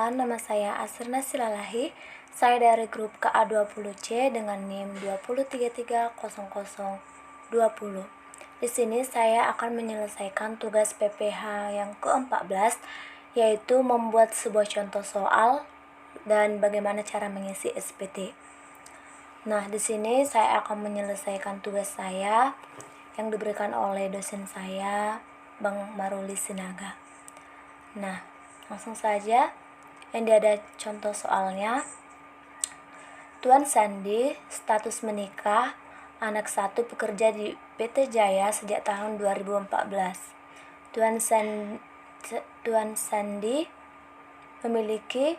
Perkenalkan, nama saya Asrina Silalahi. Saya dari grup KA20C dengan NIM 203300020. Di sini saya akan menyelesaikan tugas PPH yang ke-14, yaitu membuat sebuah contoh soal dan bagaimana cara mengisi SPT. Nah, di sini saya akan menyelesaikan tugas saya yang diberikan oleh dosen saya, Bang Maruli Sinaga. Nah, langsung saja. Ini ada contoh soalnya. Tuan Sandi status menikah, anak 1 bekerja di PT Jaya sejak tahun 2014. Tuan Sandi memiliki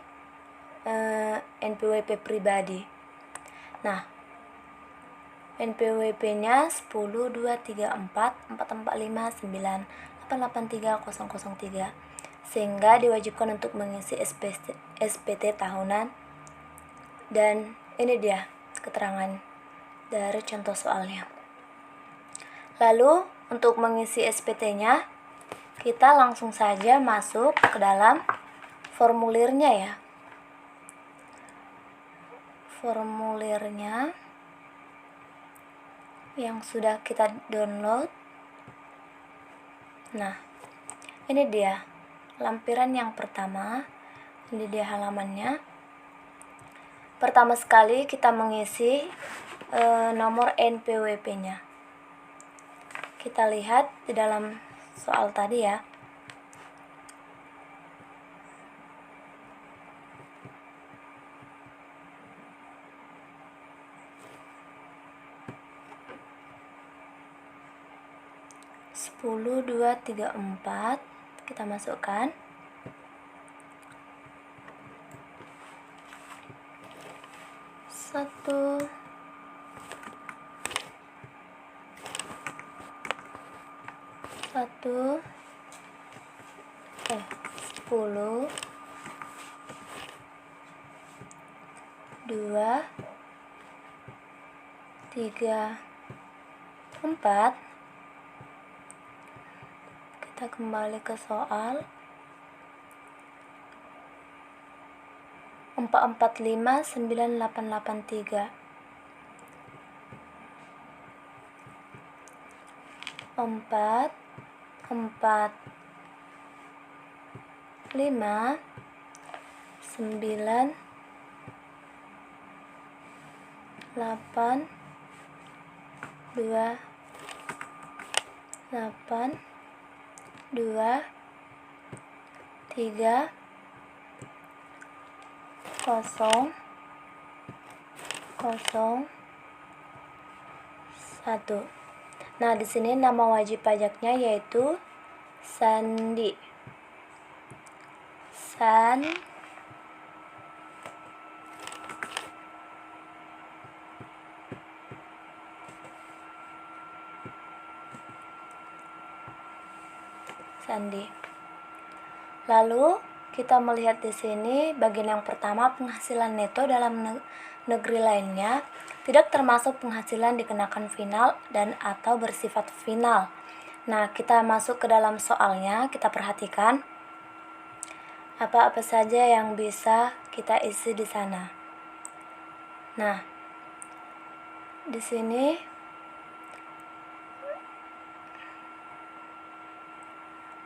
NPWP pribadi. Nah, NPWP-nya 10.234.445.9.883.003, sehingga diwajibkan untuk mengisi SPT tahunan. Dan ini dia keterangan dari contoh soalnya. Lalu untuk mengisi SPT-nya, kita langsung saja masuk ke dalam formulirnya ya. Formulirnya yang sudah kita download. Nah, ini dia lampiran yang pertama. Ini dia halamannya. Pertama sekali kita mengisi nomor NPWP-nya. Kita lihat di dalam soal tadi ya. Sepuluh, 2, 3, 4 kita masukkan. Satu, satu, 10, 2, 3, 4. Kita kembali ke soal. 445.9883. 4, 4, 5, 9, 8, 2, 8, 2, 3, 0, 0, 1. Nah, di sini nama wajib pajaknya yaitu Sandi. Sandi. Lalu kita melihat di sini bagian yang pertama, penghasilan neto dalam negeri lainnya tidak termasuk penghasilan dikenakan final dan atau bersifat final. Nah, kita masuk ke dalam soalnya, kita perhatikan apa-apa saja yang bisa kita isi di sana. Nah, di sini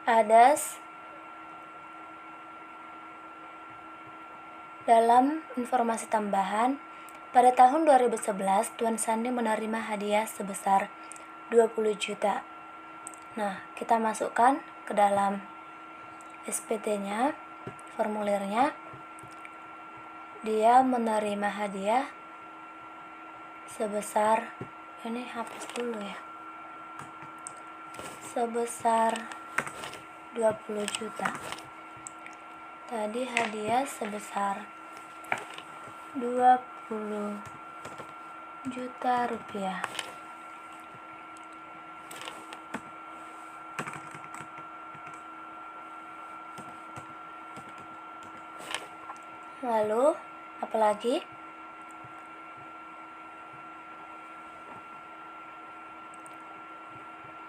ada dalam informasi tambahan, pada tahun 2011 Tuan Sandi menerima hadiah sebesar 20 juta. Nah, kita masukkan ke dalam SPT-nya, formulirnya. Dia menerima hadiah sebesar, ini hapus dulu ya, sebesar 20 juta. Tadi hadiah sebesar 20 juta rupiah. Lalu, apalagi?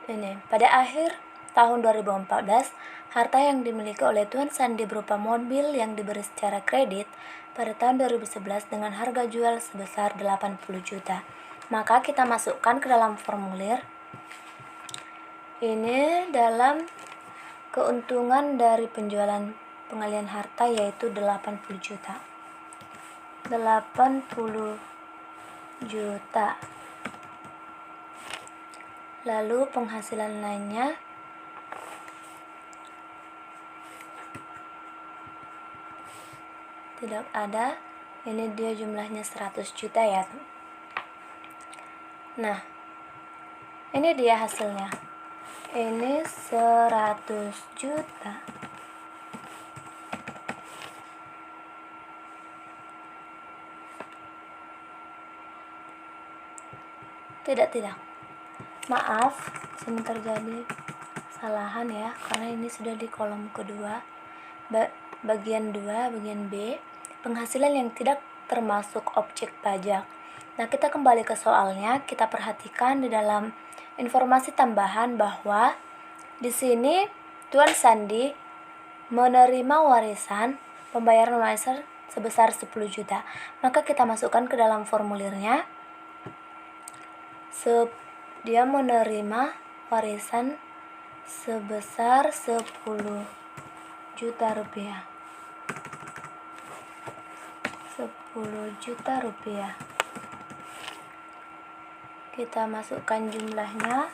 Ini, pada akhir tahun 2014, harta yang dimiliki oleh Tuan Sandi berupa mobil yang diberi secara kredit pada tahun 2011 dengan harga jual sebesar 80 juta. Maka kita masukkan ke dalam formulir. Ini dalam keuntungan dari penjualan pengalihan harta yaitu 80 juta. 80 juta. Lalu penghasilan lainnya tidak ada. Ini dia jumlahnya 100 juta ya. Nah, ini dia hasilnya. Ini 100 juta. Tidak. Maaf, sini terjadi kesalahan ya, karena ini sudah di kolom kedua. Bagian 2, bagian B, penghasilan yang tidak termasuk objek pajak. Nah, kita kembali ke soalnya, kita perhatikan di dalam informasi tambahan bahwa di sini Tuan Sandi menerima warisan, pembayaran warisan sebesar 10 juta. Maka kita masukkan ke dalam formulirnya. Dia menerima warisan sebesar 10 juta rupiah. 10 juta rupiah. Kita masukkan jumlahnya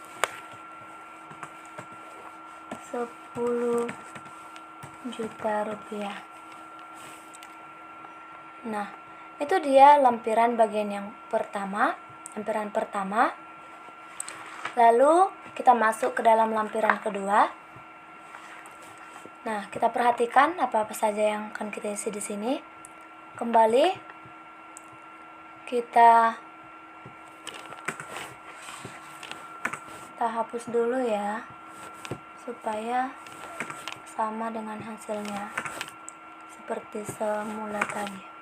10 juta rupiah. Nah, itu dia lampiran bagian yang pertama, lampiran pertama. Lalu kita masuk ke dalam lampiran kedua. Nah, kita perhatikan apa-apa saja yang akan kita isi di sini. Kembali kita hapus dulu ya, supaya sama dengan hasilnya seperti semula tadi.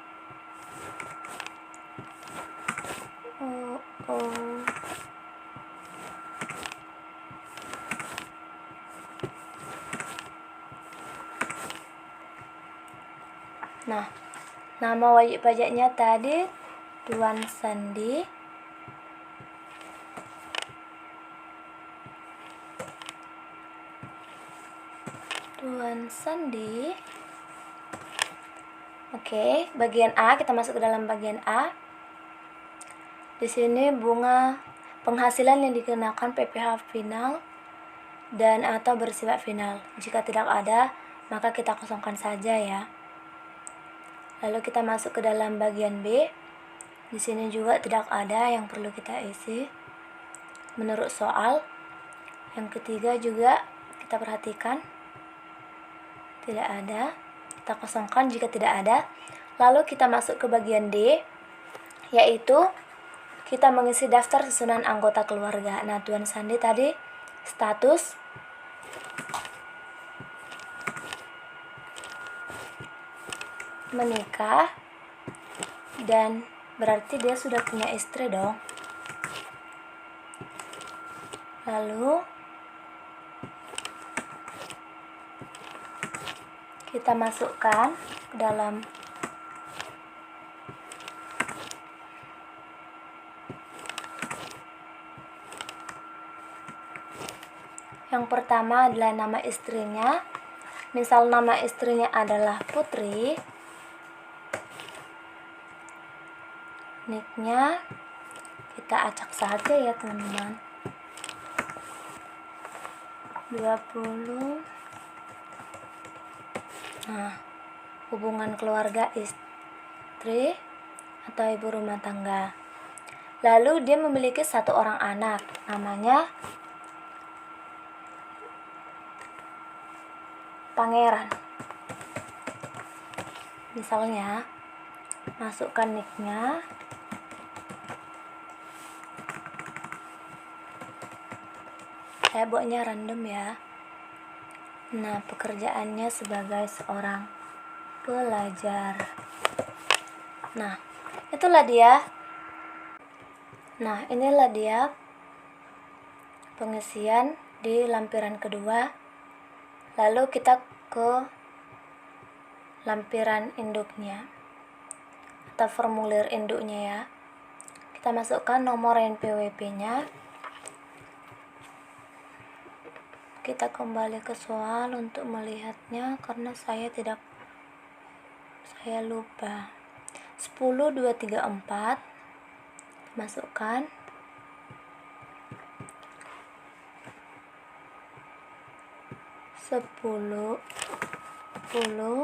Nah, nama wajib pajaknya tadi Tuan Sandi. Tuan Sandi. Oke, bagian A, kita masuk ke dalam bagian A. Di sini bunga penghasilan yang dikenakan PPh final dan atau bersifat final. Jika tidak ada, maka kita kosongkan saja ya. Lalu kita masuk ke dalam bagian B. Di sini juga tidak ada yang perlu kita isi menurut soal. Yang ketiga juga kita perhatikan tidak ada. Kita kosongkan jika tidak ada. Lalu kita masuk ke bagian D, yaitu kita mengisi daftar susunan anggota keluarga. Nah, Tuan Sandi tadi status menikah, dan berarti dia sudah punya istri dong. Lalu kita masukkan ke dalam yang pertama adalah nama istrinya. Misal nama istrinya adalah Putri. Nicknya kita acak saja ya teman-teman. 20. Nah, hubungan keluarga istri atau ibu rumah tangga. Lalu dia memiliki 1 orang anak, namanya Pangeran. Misalnya, masukkan nicknya. Saya buatnya random ya. Nah, pekerjaannya sebagai seorang pelajar. Nah, itulah dia. Nah, inilah dia pengisian di lampiran kedua Lalu kita ke lampiran induknya atau formulir induknya ya. Kita masukkan nomor NPWP-nya. Kita kembali ke soal untuk melihatnya karena saya lupa. 10, 2, 3, 4 masukkan. 10, 2,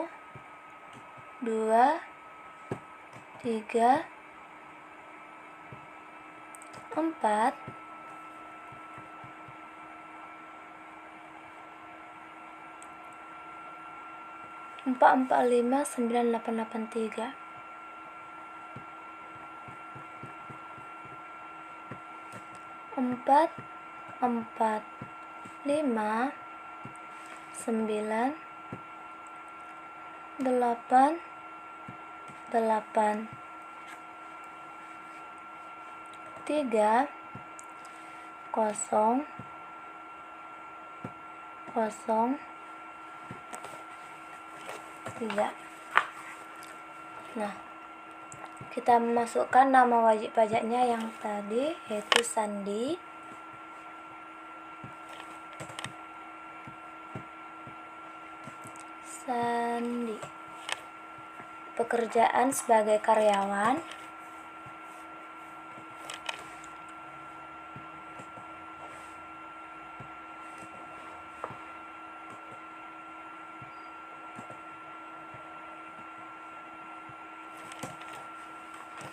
3, 4 445 9883. 4 4 5 9 8 8 3 0 0 3. Nah, kita masukkan nama wajib pajaknya yang tadi, yaitu Sandi. Pekerjaan sebagai karyawan.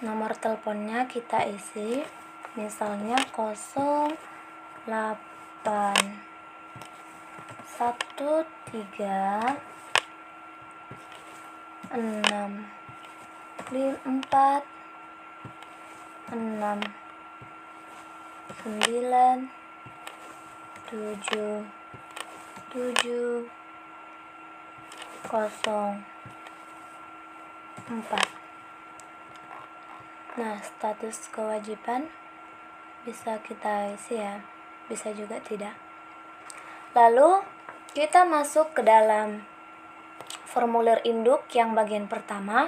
Nomor teleponnya kita isi, misalnya 08 13 6 4 6 9 7 7 0 4. Nah, status kewajiban bisa kita isi ya, bisa juga tidak. Lalu kita masuk ke dalam formulir induk yang bagian pertama.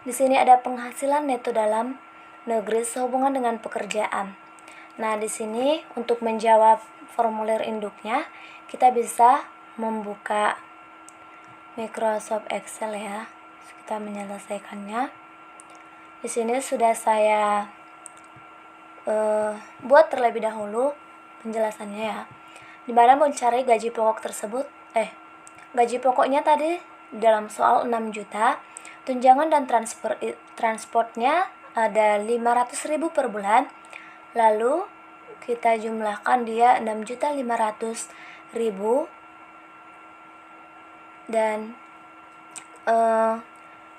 Di sini ada penghasilan neto dalam negeri sehubungan dengan pekerjaan. Nah, di sini untuk menjawab formulir induknya, kita bisa membuka Microsoft Excel ya. Kita menyelesaikannya. Di sini sudah saya buat terlebih dahulu penjelasannya ya. Di mana mencari gaji pokok tersebut, gaji pokoknya tadi dalam soal 6 juta, tunjangan dan transportnya ada 500.000 per bulan. Lalu kita jumlahkan dia 6.500.000 dan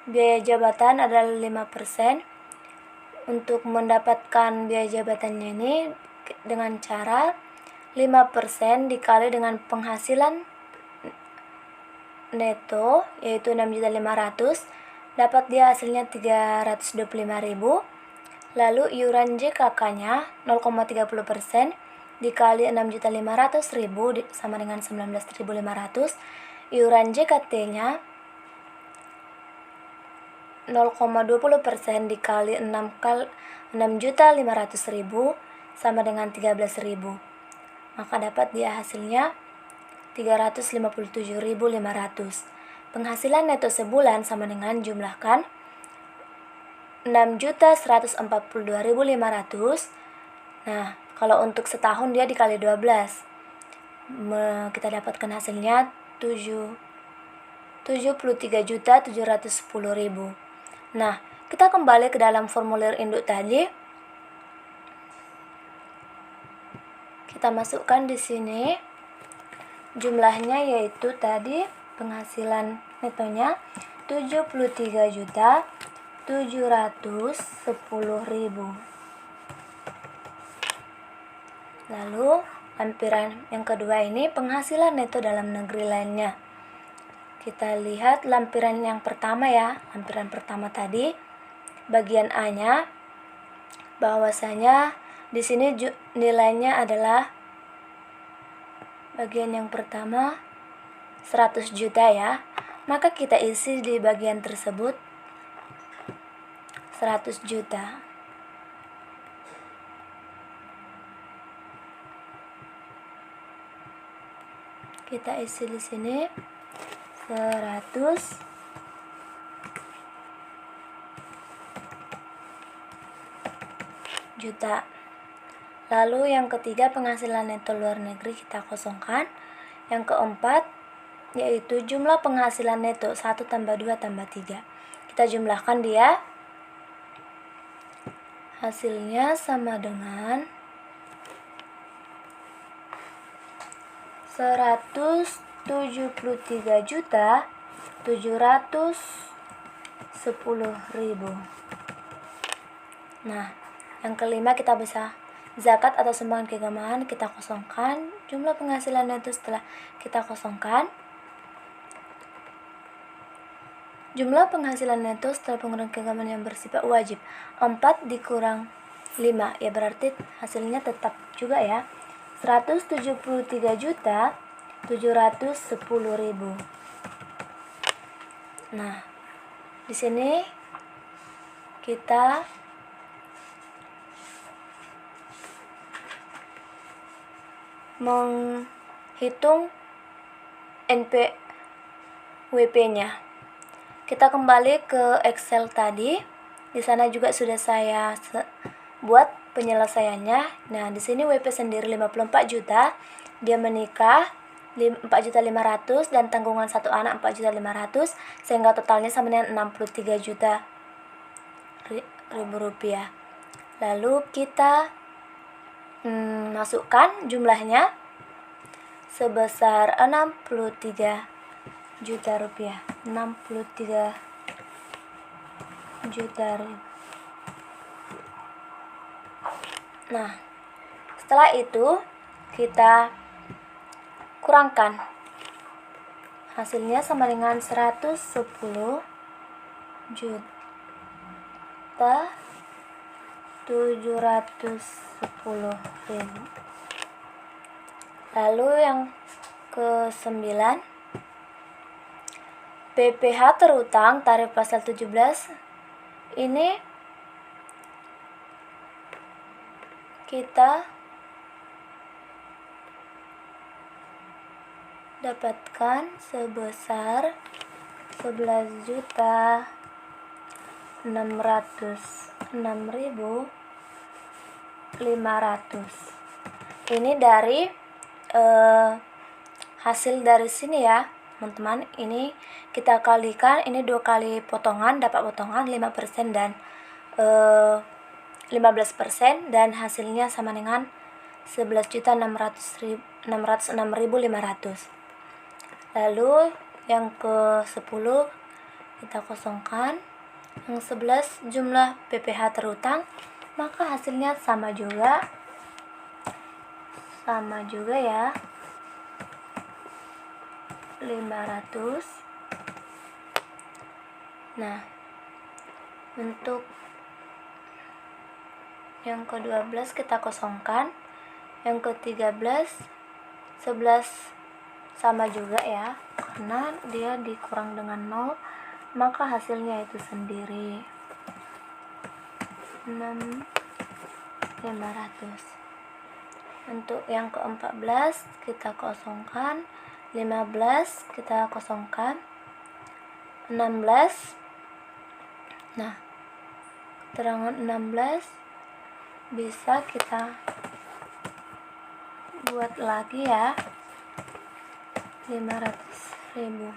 biaya jabatan adalah 5%. Untuk mendapatkan biaya jabatannya ini dengan cara 5% dikali dengan penghasilan neto, yaitu 6.500.000, dapat dia hasilnya 325.000. Lalu iuran JKK-nya 0,30% dikali 6.500.000 sama dengan 19.500. Iuran JKT-nya 0,20% dikali 6.500.000 sama dengan 13.000. Maka dapat dia hasilnya 357.500. Penghasilan neto sebulan sama dengan jumlahkan 6.142.500. Nah, kalau untuk setahun dia dikali 12. Kita dapatkan hasilnya 73.710.000. Nah, kita kembali ke dalam formulir induk tadi. Kita masukkan di sini jumlahnya, yaitu tadi penghasilan netonya 73.710.000. Lalu lampiran yang kedua ini penghasilan neto dalam negeri lainnya. Kita lihat lampiran yang pertama ya, lampiran pertama tadi, bagian A-nya, bahwasanya di sini nilainya adalah bagian yang pertama 100 juta ya. Maka kita isi di bagian tersebut 100 juta. Kita isi di sini 100 juta. Lalu yang ketiga, penghasilan neto luar negeri kita kosongkan. Yang keempat yaitu jumlah penghasilan neto 1 tambah 2 tambah 3. Kita jumlahkan dia. Hasilnya sama dengan 173.710.000. Nah, yang kelima kita bisa zakat atau sumbangan keagamaan kita kosongkan. Jumlah penghasilan neto setelah kita kosongkan. Jumlah penghasilan neto setelah pengurangan keagamaan yang bersifat wajib 4 dikurang 5, ya berarti hasilnya tetap juga ya 173.710.000. Nah, di sini kita menghitung NPWP-nya. Kita kembali ke Excel tadi. Di sana juga sudah saya buat penyelesaiannya. Nah, di sini WP sendiri 54 juta. Dia menikah 4.500.000 dan tanggungan satu anak 4.500.000, sehingga totalnya sama dengan 63 juta ribu rupiah. Lalu kita masukkan jumlahnya sebesar 63 juta rupiah. 63 juta ribu. Nah, setelah itu kita kurangkan. Hasilnya sama dengan 110 juta 710.000. Lalu yang ke-9, PPh terutang tarif pasal 17. Ini kita dapatkan sebesar 11.606.500. Ini dari hasil dari sini ya teman-teman. Ini kita kalikan, ini 2 kali potongan, dapat potongan 5% dan 15%, dan hasilnya sama dengan 11.606.500. Lalu yang ke-10 kita kosongkan. Yang 11 jumlah PPh terutang, maka hasilnya sama juga ya 500. Nah, untuk yang ke-12 kita kosongkan. Yang ke-13 11 sama juga ya, karena dia dikurang dengan 0, maka hasilnya itu sendiri 6.500. Untuk yang ke-14 kita kosongkan. 15 kita kosongkan. 16. Nah, keterangan 16 bisa kita buat lagi ya 500.000.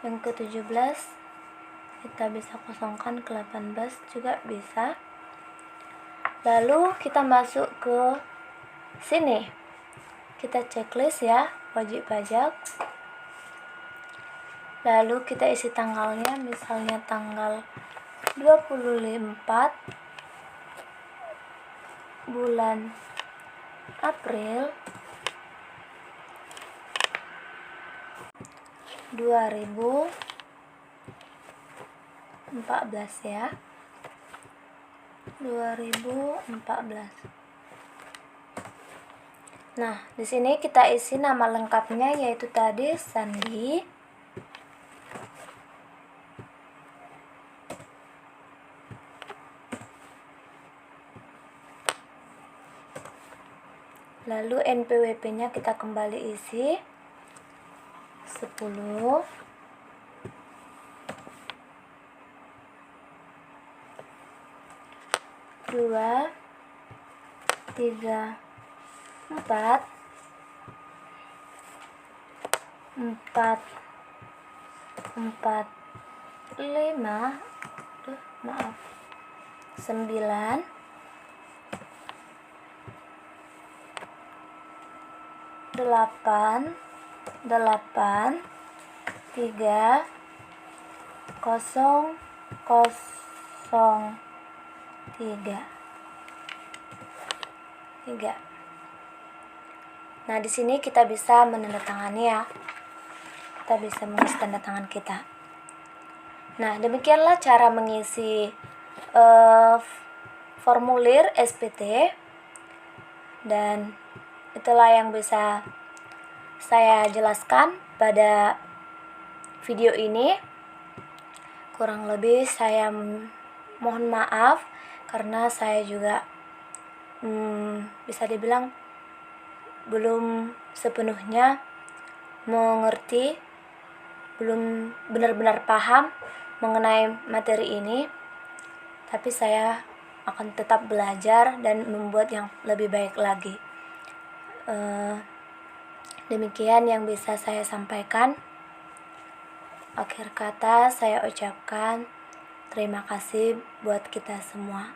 Yang ke-17 kita bisa kosongkan ke 18 juga bisa. Lalu kita masuk ke sini, kita checklist ya wajib pajak. Lalu kita isi tanggalnya, misalnya tanggal 24 bulan April 2014 ya, 2014. Nah, di sini kita isi nama lengkapnya, yaitu tadi Sandi. Lalu NPWP-nya kita kembali isi 10. Dua, tiga, 4, 5, 9, 8, 3, 0, 0, 3. Nah, di sini kita bisa menandatangani ya. Kita bisa mengisi tanda tangan kita. Nah, demikianlah cara mengisi formulir SPT, dan itulah yang bisa saya jelaskan pada video ini. Kurang lebih saya mohon maaf karena saya juga bisa dibilang belum sepenuhnya mengerti, belum benar-benar paham mengenai materi ini, tapi saya akan tetap belajar dan membuat yang lebih baik lagi. Demikian yang bisa saya sampaikan. Akhir kata saya ucapkan terima kasih buat kita semua.